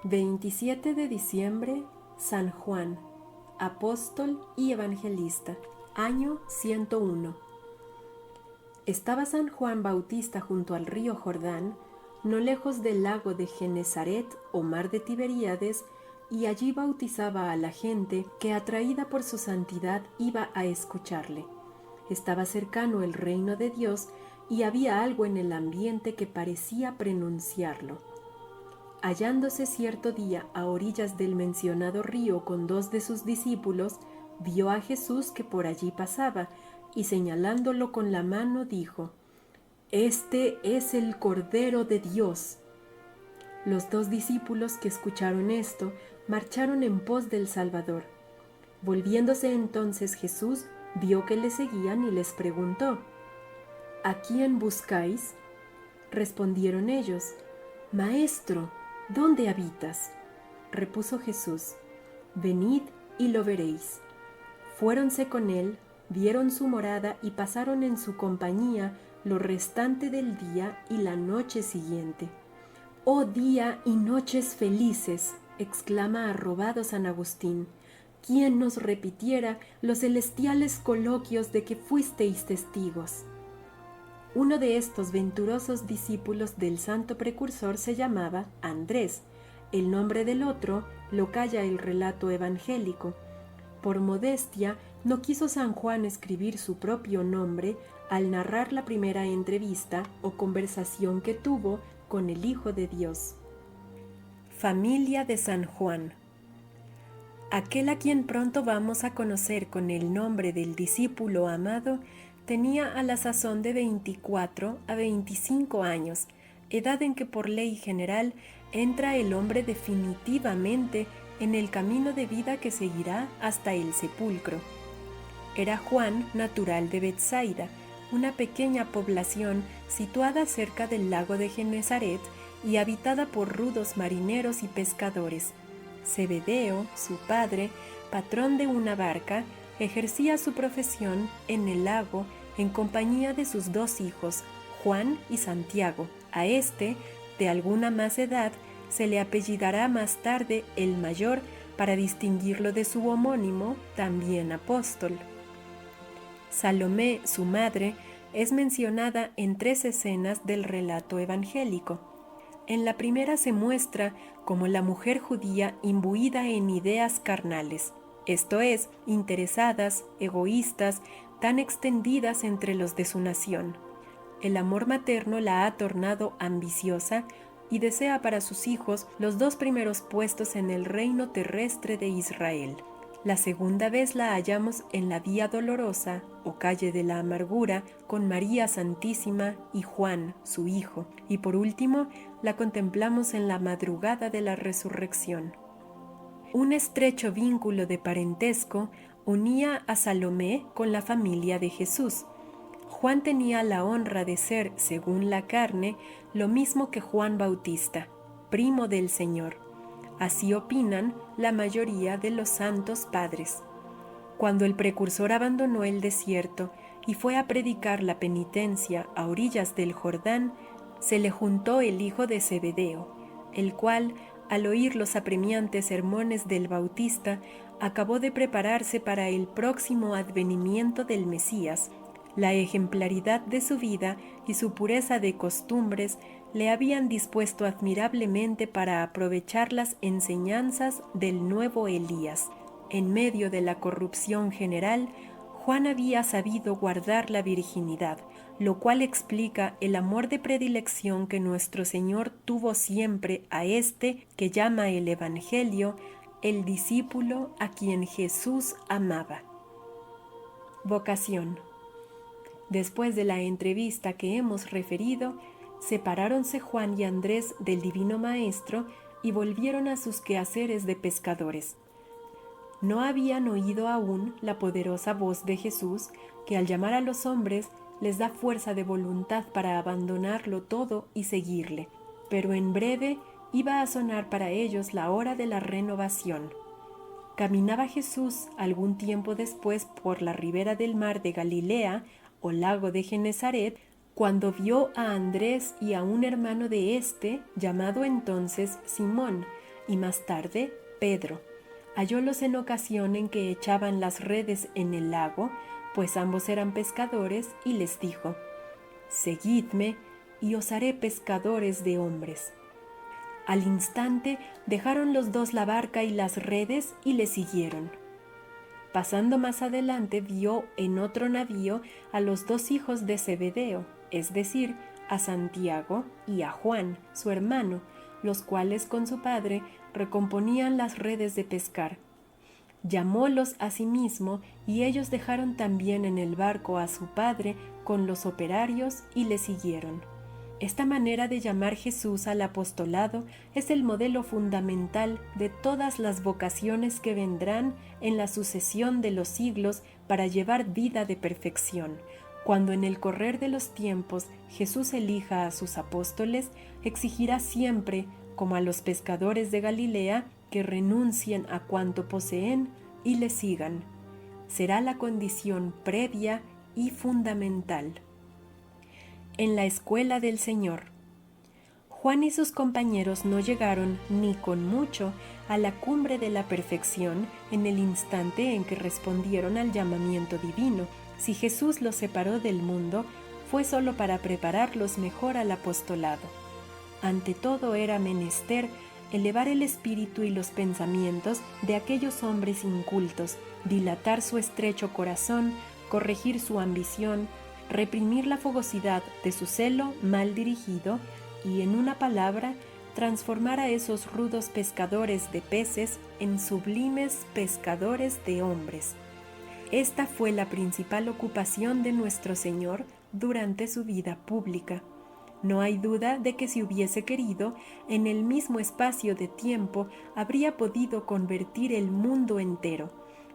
27 de diciembre, San Juan, apóstol y evangelista, año 101. Estaba San Juan Bautista junto al río Jordán, no lejos del lago de Genesaret o mar de Tiberíades, y allí bautizaba a la gente que, atraída por su santidad, iba a escucharle. Estaba cercano el reino de Dios y había algo en el ambiente que parecía prenunciarlo. Hallándose cierto día a orillas del mencionado río con 2 de sus discípulos, vio a Jesús que por allí pasaba, y señalándolo con la mano dijo: «Este es el Cordero de Dios». Los 2 discípulos que escucharon esto marcharon en pos del Salvador. Volviéndose entonces Jesús, vio que le seguían y les preguntó: «¿A quién buscáis?». Respondieron ellos: «Maestro, ¿dónde habitas?». Repuso Jesús: «Venid y lo veréis». Fuéronse con él, vieron su morada y pasaron en su compañía lo restante del día y la noche siguiente. «Oh día y noches felices», exclama arrobado San Agustín, «¿quién nos repitiera los celestiales coloquios de que fuisteis testigos?». Uno de estos venturosos discípulos del santo precursor se llamaba Andrés. El nombre del otro lo calla el relato evangélico. Por modestia, no quiso San Juan escribir su propio nombre al narrar la primera entrevista o conversación que tuvo con el Hijo de Dios. Familia de San Juan. Aquel a quien pronto vamos a conocer con el nombre del discípulo amado tenía a la sazón de 24 a 25 años, edad en que por ley general entra el hombre definitivamente en el camino de vida que seguirá hasta el sepulcro. Era Juan natural de Betsaida, una pequeña población situada cerca del lago de Genesaret y habitada por rudos marineros y pescadores. Zebedeo, su padre, patrón de una barca, ejercía su profesión en el lago en compañía de sus 2 hijos, Juan y Santiago. A este, de alguna más edad, se le apellidará más tarde el mayor para distinguirlo de su homónimo, también apóstol. Salomé, su madre, es mencionada en 3 escenas del relato evangélico. En la primera se muestra como la mujer judía imbuida en ideas carnales, esto es, interesadas, egoístas, tan extendidas entre los de su nación. El amor materno la ha tornado ambiciosa y desea para sus hijos los 2 primeros puestos en el reino terrestre de Israel. La segunda vez la hallamos en la Vía Dolorosa, o calle de la amargura, con María Santísima y Juan, su hijo, y por último la contemplamos en la madrugada de la resurrección. Un estrecho vínculo de parentesco unía a Salomé con la familia de Jesús. Juan tenía la honra de ser, según la carne, lo mismo que Juan Bautista, primo del Señor. Así opinan la mayoría de los santos padres. Cuando el precursor abandonó el desierto y fue a predicar la penitencia a orillas del Jordán, se le juntó el hijo de Zebedeo, el cual, al oír los apremiantes sermones del Bautista, acabó de prepararse para el próximo advenimiento del Mesías. La ejemplaridad de su vida y su pureza de costumbres le habían dispuesto admirablemente para aprovechar las enseñanzas del nuevo Elías. En medio de la corrupción general, Juan había sabido guardar la virginidad, lo cual explica el amor de predilección que nuestro Señor tuvo siempre a este que llama el Evangelio el discípulo a quien Jesús amaba. Vocación. Después de la entrevista que hemos referido, separáronse Juan y Andrés del Divino Maestro y volvieron a sus quehaceres de pescadores. No habían oído aún la poderosa voz de Jesús, que al llamar a los hombres les da fuerza de voluntad para abandonarlo todo y seguirle, pero en breve iba a sonar para ellos la hora de la renovación. Caminaba Jesús algún tiempo después por la ribera del mar de Galilea o lago de Genesaret, cuando vio a Andrés y a un hermano de éste, llamado entonces Simón, y más tarde Pedro. Hallólos en ocasión en que echaban las redes en el lago, pues ambos eran pescadores, y les dijo: «Seguidme, y os haré pescadores de hombres». Al instante dejaron los dos la barca y las redes y le siguieron. Pasando más adelante vio en otro navío a los dos hijos de Zebedeo, es decir, a Santiago y a Juan, su hermano, los cuales con su padre recomponían las redes de pescar. Llamólos a sí mismo, y ellos dejaron también en el barco a su padre con los operarios y le siguieron. Esta manera de llamar Jesús al apostolado es el modelo fundamental de todas las vocaciones que vendrán en la sucesión de los siglos para llevar vida de perfección. Cuando en el correr de los tiempos Jesús elija a sus apóstoles, exigirá siempre, como a los pescadores de Galilea, que renuncien a cuanto poseen y le sigan. Será la condición previa y fundamental. En la escuela del Señor. Juan y sus compañeros no llegaron ni con mucho a la cumbre de la perfección en el instante en que respondieron al llamamiento divino. Si Jesús los separó del mundo, fue solo para prepararlos mejor al apostolado. Ante todo era menester elevar el espíritu y los pensamientos de aquellos hombres incultos, dilatar su estrecho corazón, corregir su ambición, reprimir la fogosidad de su celo mal dirigido y, en una palabra, transformar a esos rudos pescadores de peces en sublimes pescadores de hombres. Esta fue la principal ocupación de nuestro Señor durante su vida pública. No hay duda de que si hubiese querido, en el mismo espacio de tiempo habría podido convertir el mundo entero,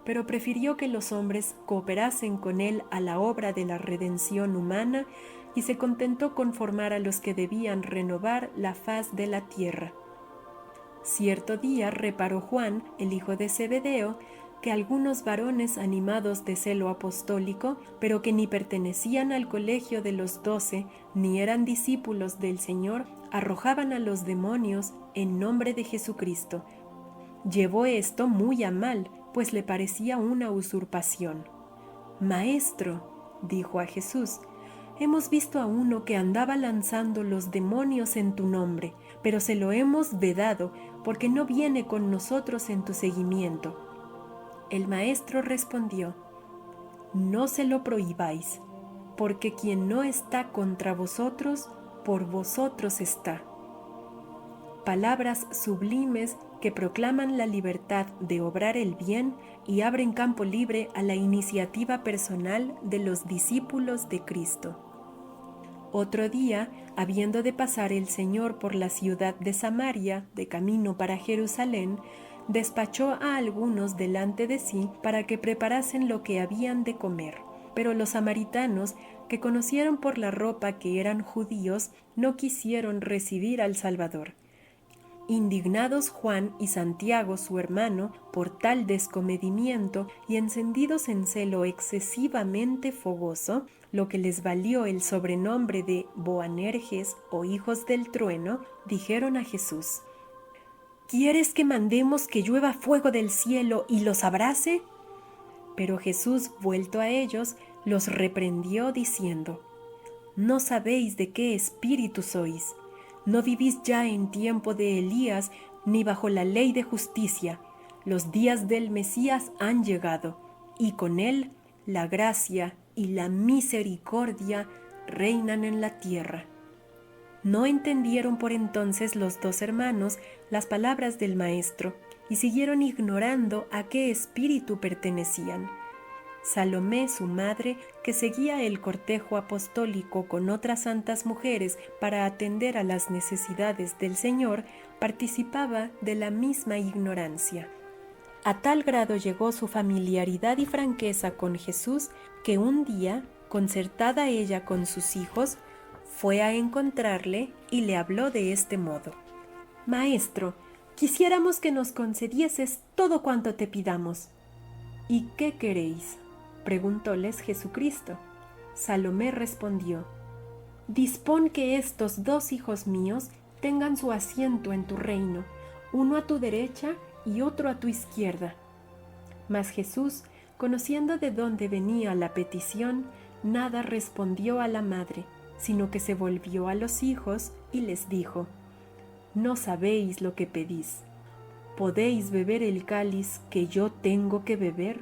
pero prefirió que los hombres cooperasen con él a la obra de la redención humana y se contentó con formar a los que debían renovar la faz de la tierra. Cierto día reparó Juan, el hijo de Zebedeo, que algunos varones animados de celo apostólico, pero que ni pertenecían al colegio de los 12, ni eran discípulos del Señor, arrojaban a los demonios en nombre de Jesucristo. Llevó esto muy a mal, pues le parecía una usurpación. «Maestro», dijo a Jesús, «hemos visto a uno que andaba lanzando los demonios en tu nombre, pero se lo hemos vedado, porque no viene con nosotros en tu seguimiento». El maestro respondió: «No se lo prohibáis, porque quien no está contra vosotros, por vosotros está». Palabras sublimes que proclaman la libertad de obrar el bien y abren campo libre a la iniciativa personal de los discípulos de Cristo. Otro día, habiendo de pasar el Señor por la ciudad de Samaria, de camino para Jerusalén, despachó a algunos delante de sí para que preparasen lo que habían de comer. Pero los samaritanos, que conocieron por la ropa que eran judíos, no quisieron recibir al Salvador. Indignados Juan y Santiago, su hermano, por tal descomedimiento y encendidos en celo excesivamente fogoso, lo que les valió el sobrenombre de Boanerges o hijos del trueno, dijeron a Jesús: «¿Quieres que mandemos que llueva fuego del cielo y los abrase?» Pero Jesús, vuelto a ellos, los reprendió diciendo: «¿No sabéis de qué espíritu sois? No vivís ya en tiempo de Elías, ni bajo la ley de justicia. Los días del Mesías han llegado, y con él la gracia y la misericordia reinan en la tierra». No entendieron por entonces los dos hermanos las palabras del maestro y siguieron ignorando a qué espíritu pertenecían. Salomé, su madre, que seguía el cortejo apostólico con otras santas mujeres para atender a las necesidades del Señor, participaba de la misma ignorancia. A tal grado llegó su familiaridad y franqueza con Jesús que un día, concertada ella con sus hijos, fue a encontrarle y le habló de este modo: «Maestro, quisiéramos que nos concedieses todo cuanto te pidamos». «¿Y qué queréis?», preguntóles Jesucristo. Salomé respondió: «Dispón que estos dos hijos míos tengan su asiento en tu reino, uno a tu derecha y otro a tu izquierda. Mas Jesús, conociendo de dónde venía la petición, nada respondió a la madre, sino que se volvió a los hijos y les dijo: No sabéis lo que pedís. ¿Podéis beber el cáliz que yo tengo que beber?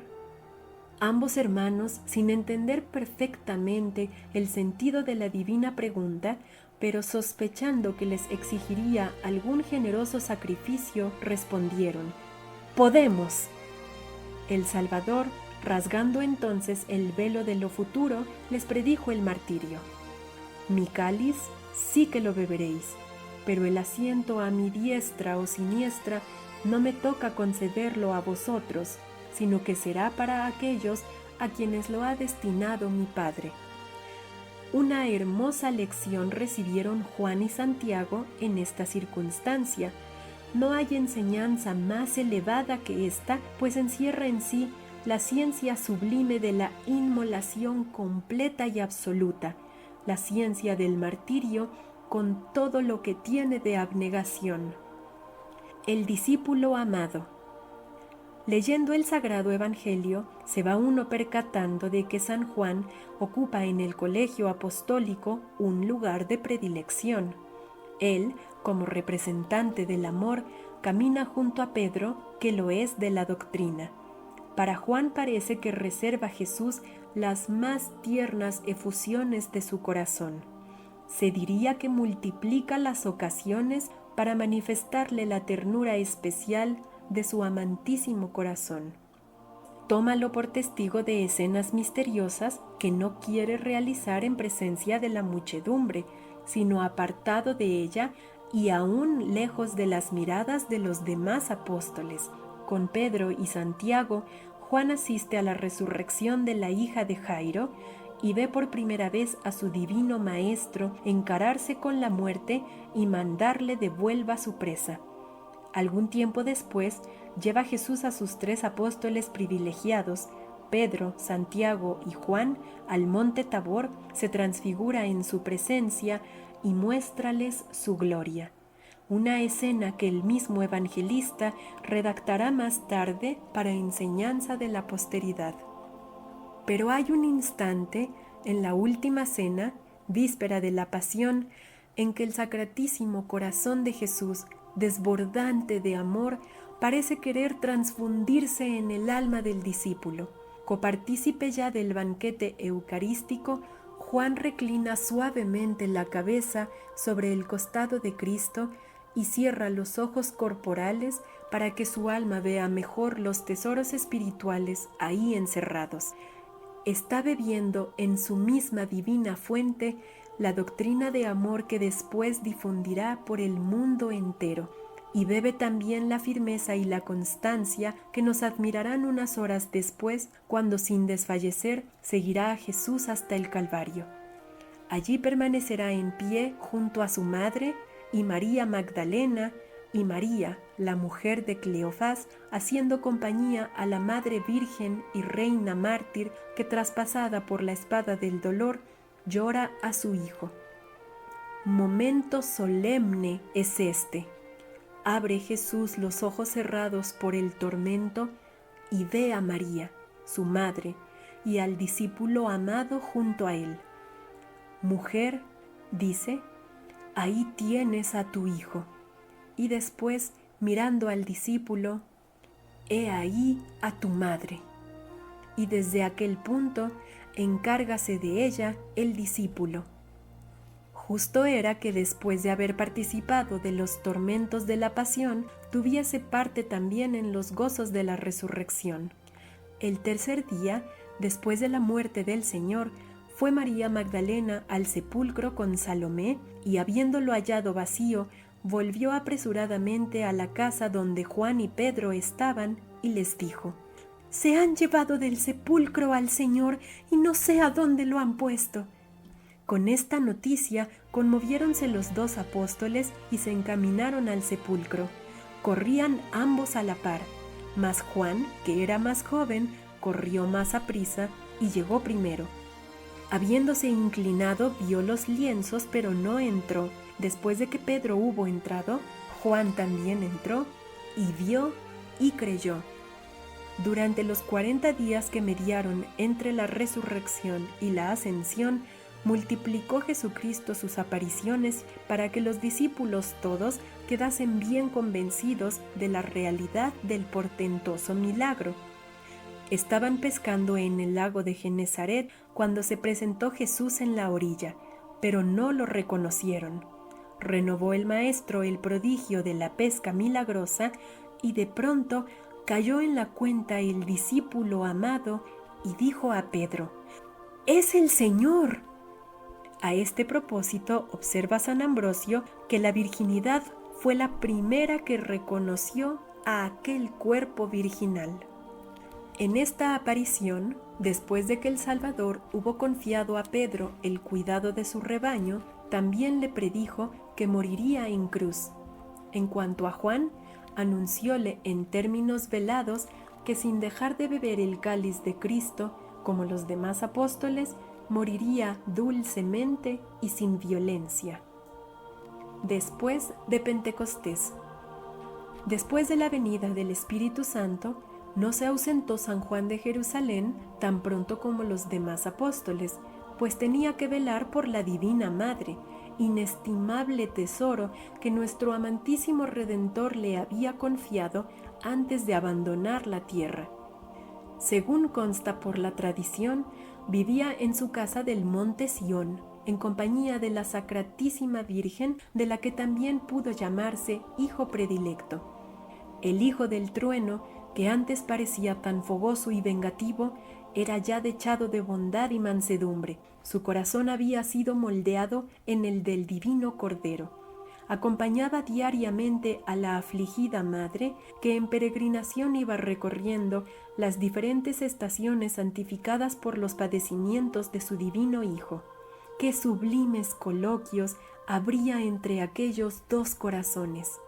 Ambos hermanos, sin entender perfectamente el sentido de la divina pregunta, pero sospechando que les exigiría algún generoso sacrificio, respondieron: «Podemos». El Salvador, rasgando entonces el velo de lo futuro, les predijo el martirio. «Mi cáliz sí que lo beberéis, pero el asiento a mi diestra o siniestra no me toca concederlo a vosotros, sino que será para aquellos a quienes lo ha destinado mi Padre». Una hermosa lección recibieron Juan y Santiago en esta circunstancia. No hay enseñanza más elevada que esta, pues encierra en sí la ciencia sublime de la inmolación completa y absoluta, la ciencia del martirio con todo lo que tiene de abnegación. El discípulo amado. Leyendo el Sagrado Evangelio, se va uno percatando de que San Juan ocupa en el colegio apostólico un lugar de predilección. Él, como representante del amor, camina junto a Pedro, que lo es de la doctrina. Para Juan parece que reserva a Jesús las más tiernas efusiones de su corazón. Se diría que multiplica las ocasiones para manifestarle la ternura especial de su amantísimo corazón. Tómalo por testigo de escenas misteriosas que no quiere realizar en presencia de la muchedumbre, sino apartado de ella y aún lejos de las miradas de los demás apóstoles. Con Pedro y Santiago, Juan asiste a la resurrección de la hija de Jairo y ve por primera vez a su divino maestro encararse con la muerte y mandarle devuelva su presa. Algún tiempo después, lleva Jesús a sus 3 apóstoles privilegiados, Pedro, Santiago y Juan, al monte Tabor, se transfigura en su presencia y muéstrales su gloria. Una escena que el mismo evangelista redactará más tarde para enseñanza de la posteridad. Pero hay un instante en la última cena, víspera de la pasión, en que el sacratísimo corazón de Jesús, desbordante de amor, parece querer transfundirse en el alma del discípulo. Copartícipe ya del banquete eucarístico, Juan reclina suavemente la cabeza sobre el costado de Cristo y cierra los ojos corporales para que su alma vea mejor los tesoros espirituales ahí encerrados. Está bebiendo en su misma divina fuente la doctrina de amor que después difundirá por el mundo entero, y bebe también la firmeza y la constancia que nos admirarán unas horas después, cuando sin desfallecer seguirá a Jesús hasta el Calvario. Allí permanecerá en pie junto a su madre y María Magdalena y María, la mujer de Cleofás, haciendo compañía a la Madre Virgen y Reina Mártir que, traspasada por la espada del dolor, llora a su Hijo. Momento solemne es este. Abre Jesús los ojos cerrados por el tormento y ve a María, su madre, y al discípulo amado junto a él. Mujer, dice, ahí tienes a tu Hijo. Y después, mirando al discípulo, he ahí a tu madre. Y desde aquel punto, encárgase de ella el discípulo. Justo era que después de haber participado de los tormentos de la pasión, tuviese parte también en los gozos de la resurrección. El tercer día, después de la muerte del Señor, fue María Magdalena al sepulcro con Salomé y, habiéndolo hallado vacío, volvió apresuradamente a la casa donde Juan y Pedro estaban y les dijo: «Se han llevado del sepulcro al Señor y no sé a dónde lo han puesto». Con esta noticia conmoviéronse los 2 apóstoles y se encaminaron al sepulcro. Corrían ambos a la par, mas Juan, que era más joven, corrió más aprisa y llegó primero. Habiéndose inclinado, vio los lienzos, pero no entró. Después de que Pedro hubo entrado, Juan también entró y vio y creyó. Durante los 40 días que mediaron entre la resurrección y la ascensión, multiplicó Jesucristo sus apariciones para que los discípulos todos quedasen bien convencidos de la realidad del portentoso milagro. Estaban pescando en el lago de Genezaret cuando se presentó Jesús en la orilla, pero no lo reconocieron. Renovó el maestro el prodigio de la pesca milagrosa y de pronto cayó en la cuenta el discípulo amado y dijo a Pedro: ¡Es el Señor! A este propósito observa San Ambrosio que la virginidad fue la primera que reconoció a aquel cuerpo virginal. En esta aparición, después de que el Salvador hubo confiado a Pedro el cuidado de su rebaño, también le predijo que moriría en cruz. En cuanto a Juan, anuncióle en términos velados que sin dejar de beber el cáliz de Cristo, como los demás apóstoles, moriría dulcemente y sin violencia. Después de Pentecostés. Después de la venida del Espíritu Santo, no se ausentó San Juan de Jerusalén tan pronto como los demás apóstoles, pues tenía que velar por la Divina Madre, inestimable tesoro que nuestro amantísimo Redentor le había confiado antes de abandonar la tierra. Según consta por la tradición, vivía en su casa del monte Sión, en compañía de la Sacratísima Virgen, de la que también pudo llamarse hijo predilecto. El hijo del trueno, que antes parecía tan fogoso y vengativo, era ya dechado de bondad y mansedumbre. Su corazón había sido moldeado en el del divino Cordero. Acompañaba diariamente a la afligida madre que en peregrinación iba recorriendo las diferentes estaciones santificadas por los padecimientos de su divino Hijo. ¡Qué sublimes coloquios habría entre aquellos dos corazones!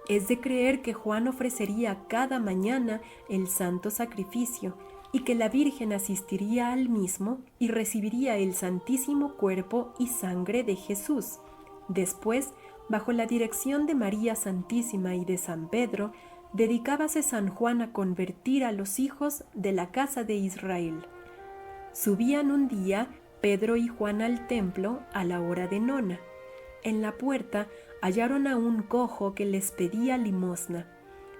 Es de creer que Juan ofrecería cada mañana el santo sacrificio y que la Virgen asistiría al mismo y recibiría el santísimo cuerpo y sangre de Jesús. Después, bajo la dirección de María Santísima y de San Pedro, dedicábase San Juan a convertir a los hijos de la casa de Israel. Subían un día Pedro y Juan al templo a la hora de nona. En la puerta hallaron a un cojo que les pedía limosna.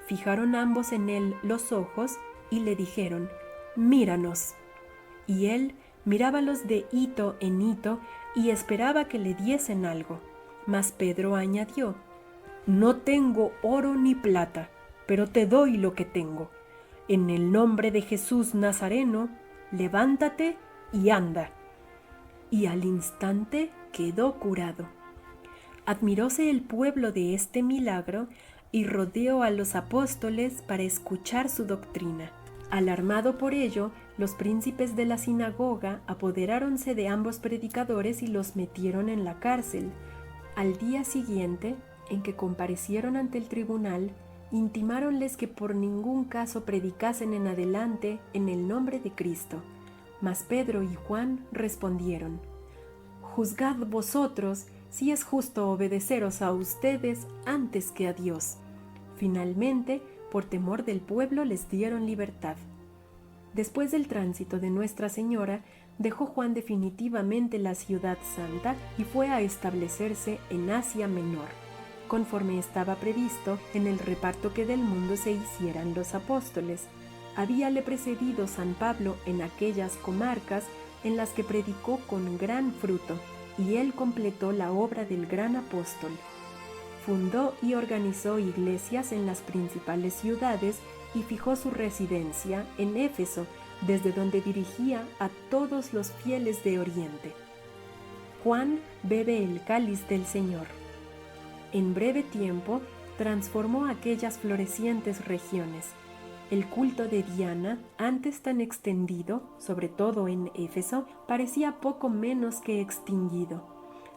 Fijaron ambos en él los ojos y le dijeron: «Míranos». Y él mirábalos de hito en hito y esperaba que le diesen algo. Mas Pedro añadió: «No tengo oro ni plata, pero te doy lo que tengo. En el nombre de Jesús Nazareno, levántate y anda». Y al instante quedó curado. Admiróse el pueblo de este milagro y rodeó a los apóstoles para escuchar su doctrina. Alarmado por ello, los príncipes de la sinagoga apoderáronse de ambos predicadores y los metieron en la cárcel. Al día siguiente, en que comparecieron ante el tribunal, intimáronles que por ningún caso predicasen en adelante en el nombre de Cristo. Mas Pedro y Juan respondieron: «Juzgad vosotros si es justo obedeceros a ustedes antes que a Dios». Finalmente, por temor del pueblo, les dieron libertad. Después del tránsito de Nuestra Señora, dejó Juan definitivamente la ciudad santa y fue a establecerse en Asia Menor, conforme estaba previsto en el reparto que del mundo se hicieran los apóstoles. Habíale precedido San Pablo en aquellas comarcas en las que predicó con gran fruto, y él completó la obra del gran apóstol. Fundó y organizó iglesias en las principales ciudades y fijó su residencia en Éfeso, desde donde dirigía a todos los fieles de Oriente. Juan bebe el cáliz del Señor. En breve tiempo transformó aquellas florecientes regiones. El culto de Diana, antes tan extendido, sobre todo en Éfeso, parecía poco menos que extinguido.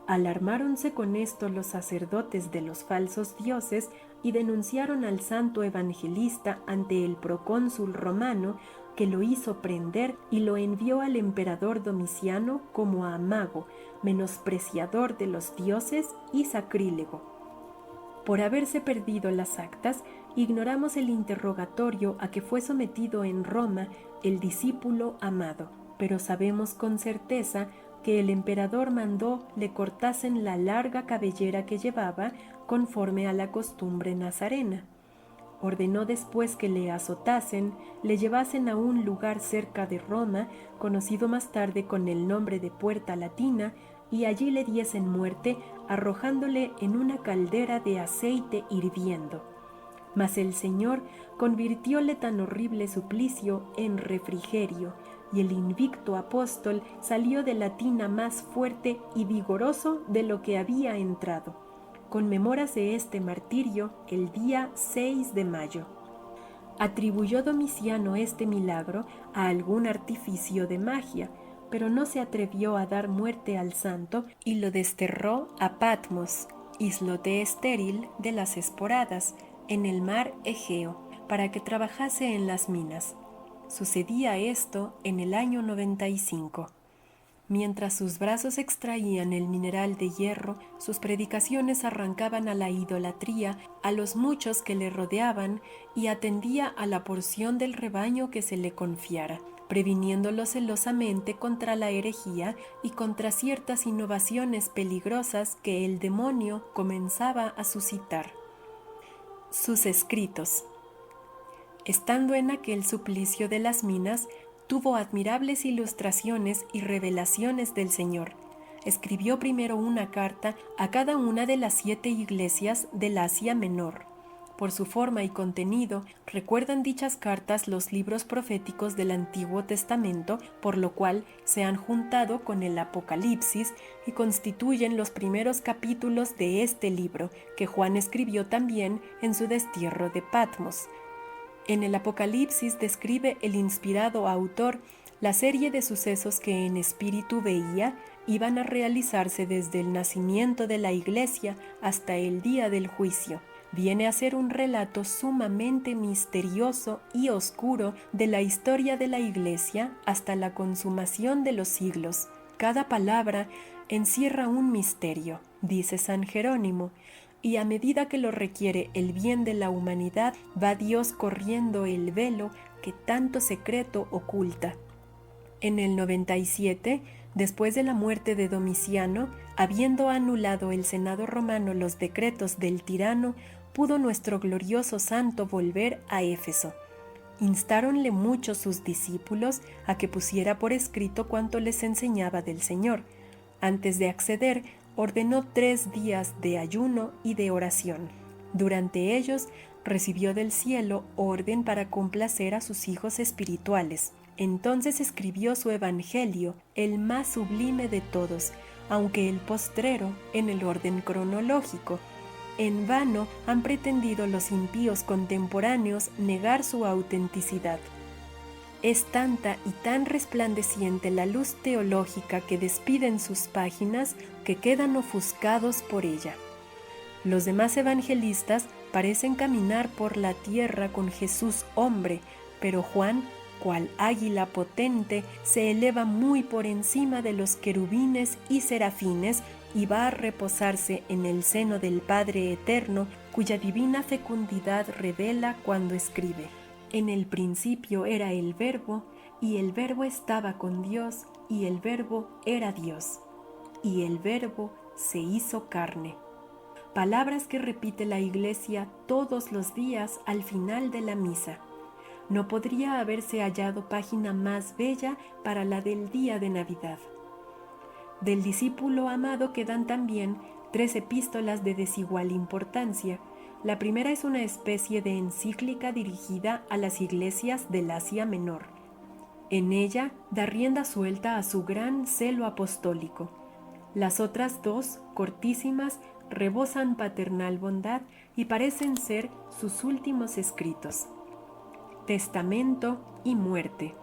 Alarmáronse con esto los sacerdotes de los falsos dioses y denunciaron al santo evangelista ante el procónsul romano, que lo hizo prender y lo envió al emperador Domiciano como a mago, menospreciador de los dioses y sacrílego. Por haberse perdido las actas, ignoramos el interrogatorio a que fue sometido en Roma el discípulo amado, pero sabemos con certeza que el emperador mandó le cortasen la larga cabellera que llevaba conforme a la costumbre nazarena. Ordenó después que le azotasen, le llevasen a un lugar cerca de Roma, conocido más tarde con el nombre de Puerta Latina, y allí le diesen muerte, arrojándole en una caldera de aceite hirviendo. Mas el Señor convirtióle tan horrible suplicio en refrigerio, y el invicto apóstol salió de la tina más fuerte y vigoroso de lo que había entrado. Conmemórase este martirio el día 6 de mayo. Atribuyó Domiciano este milagro a algún artificio de magia, pero no se atrevió a dar muerte al santo y lo desterró a Patmos, islote estéril de las Esporadas, en el mar Egeo, para que trabajase en las minas. Sucedía esto en el año 95. Mientras sus brazos extraían el mineral de hierro, sus predicaciones arrancaban a la idolatría a los muchos que le rodeaban y atendía a la porción del rebaño que se le confiara, previniéndolo celosamente contra la herejía y contra ciertas innovaciones peligrosas que el demonio comenzaba a suscitar. Sus escritos. Estando en aquel suplicio de las minas, tuvo admirables ilustraciones y revelaciones del Señor. Escribió primero una carta a cada una de las 7 iglesias del Asia Menor. Por su forma y contenido, recuerdan dichas cartas los libros proféticos del Antiguo Testamento, por lo cual se han juntado con el Apocalipsis y constituyen los primeros capítulos de este libro, que Juan escribió también en su destierro de Patmos. En el Apocalipsis describe el inspirado autor la serie de sucesos que en espíritu veía iban a realizarse desde el nacimiento de la Iglesia hasta el día del juicio. Viene a ser un relato sumamente misterioso y oscuro de la historia de la Iglesia hasta la consumación de los siglos. Cada palabra encierra un misterio, dice San Jerónimo, y a medida que lo requiere el bien de la humanidad, va Dios corriendo el velo que tanto secreto oculta. En el 97, después de la muerte de Domiciano, habiendo anulado el Senado romano los decretos del tirano, pudo nuestro glorioso santo volver a Éfeso. Instáronle mucho sus discípulos a que pusiera por escrito cuanto les enseñaba del Señor. Antes de acceder, ordenó 3 días de ayuno y de oración. Durante ellos recibió del cielo orden para complacer a sus hijos espirituales. Entonces escribió su evangelio, el más sublime de todos, aunque el postrero en el orden cronológico. En vano han pretendido los impíos contemporáneos negar su autenticidad. Es tanta y tan resplandeciente la luz teológica que despiden sus páginas que quedan ofuscados por ella. Los demás evangelistas parecen caminar por la tierra con Jesús hombre, pero Juan, cual águila potente, se eleva muy por encima de los querubines y serafines y va a reposarse en el seno del Padre Eterno, cuya divina fecundidad revela cuando escribe: en el principio era el Verbo, y el Verbo estaba con Dios, y el Verbo era Dios, y el Verbo se hizo carne. Palabras que repite la Iglesia todos los días al final de la misa. No podría haberse hallado página más bella para la del día de Navidad. Del discípulo amado quedan también 3 epístolas de desigual importancia. La primera es una especie de encíclica dirigida a las iglesias del Asia Menor. En ella da rienda suelta a su gran celo apostólico. Las otras 2, cortísimas, rebosan paternal bondad y parecen ser sus últimos escritos. Testamento y muerte.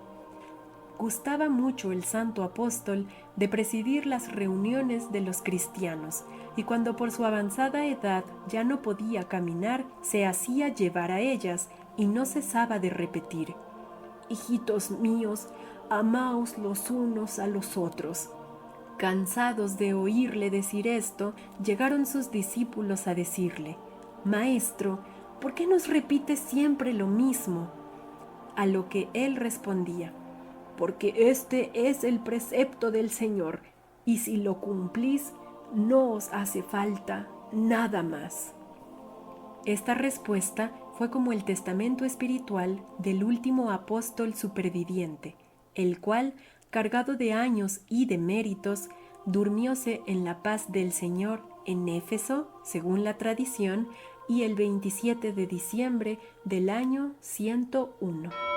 Gustaba mucho el santo apóstol de presidir las reuniones de los cristianos, y cuando por su avanzada edad ya no podía caminar, se hacía llevar a ellas y no cesaba de repetir: «Hijitos míos, amaos los unos a los otros». Cansados de oírle decir esto, llegaron sus discípulos a decirle: Maestro, ¿por qué nos repites siempre lo mismo? A lo que él respondía: porque este es el precepto del Señor, y si lo cumplís, no os hace falta nada más. Esta respuesta fue como el testamento espiritual del último apóstol superviviente, el cual, cargado de años y de méritos, durmióse en la paz del Señor en Éfeso, según la tradición, y el 27 de diciembre del año 101.